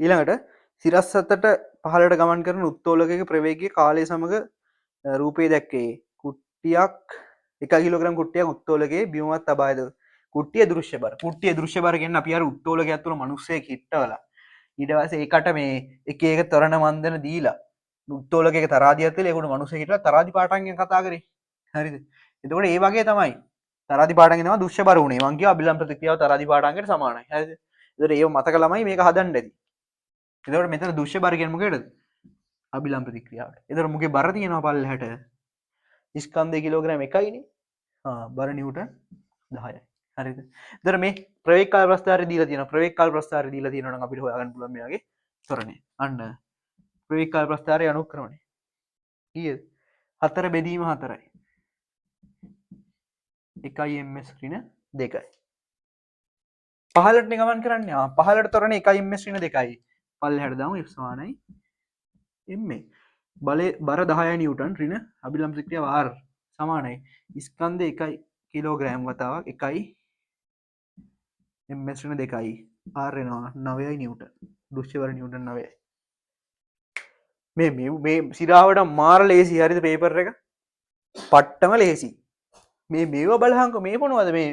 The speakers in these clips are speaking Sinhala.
ඊළඟට සිරස් අතට පහළට ගමන් කරන උත්තෝලකයක ප්‍රවේගය කාලය සමඟ රූපයේ දැක්කේ කුට්ටියක් 1 කිලෝග්‍රෑම් කුට්ටියක් උත්තෝලකයේ බිමවත් තබායද කුට්ටිය දෘශ්‍ය බර කුට්ටිය දෘශ්‍ය බර කියන්නේ අපි අර උත්තෝලකයක් තුල මිනිස්සෙක් හිටවලා ඊට පස්සේ ඒකට මේ එක එක තරණ මන්දන දීලා උත්තෝලකයක තරාදියක් තියලා ඒකට මිනිස්සෙක් හිටලා තරාදි පාටන් ගැන කතා කරේ හරිද එතකොට ඒ වගේ තමයි තරාදි පාටන් කියනවා දෘශ්‍ය බර උනේ මං කියවා අභිලම්බ ප්‍රතික්‍රියාව තරාදි පාටන්කට සමානයි හරිද එතකොට ඒව මතක ළමයි මේක හදන්න ඇති එතකොට මෙතන දෘශ්‍ය බර කියන්නේ මොකේද අභිලම්බ ප්‍රතික්‍රියාවට එතකොට මොකේ බර තියෙනවා පල්ලෙහාට ස්කන්ධය කිලෝග්‍රෑම් 1යිනේ බර නිව්ටන් 10යි හරිද එතකොට මේ ප්‍රවේග කාල ප්‍රස්ථාරය දීලා තියෙනවා ප්‍රවේග කාල ප්‍රස්ථාරය දීලා තියෙනවා නම් අපිට හොයාගන්න පුළුවන් මෙයාගේ ත්වරණය අන්න ප්‍රවේග කාල ප්‍රස්ථාරය අනුක්‍රමණය කීයද 4 බෙදීම 4යි 1 ms ඍණ 2යි පහළට ගමන් කරන්නේ පහළට ත්වරණය 1 ms ඍණ 2යි පල්ලෙහාට දාමු f සමානයි ma බලය බර 10 නිව්ටන් ඍණ අභිලම්බ ප්‍රතික්‍රියාව r සමානයි ස්කන්ධය 1 කිලෝග්‍රෑම් වතාවක් 1 ms ඍණ 2යි r එනවා 9යි නිව්ටන් දෘශ්‍ය බර නිව්ටන් 9යි මේ සිරාවට මාර ලේසි හරිද පේපර් එක පට්ටම ලේසි මේව බලහංකො මේ මොනවද මේ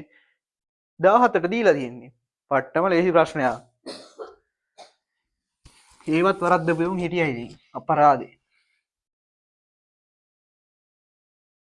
17ට දීලා තියෙන්නේ පට්ටම ලේසි ප්‍රශ්නයක් ඒවත් වරද්දපු උන් හිටියයි ඉතින් අපරාධේ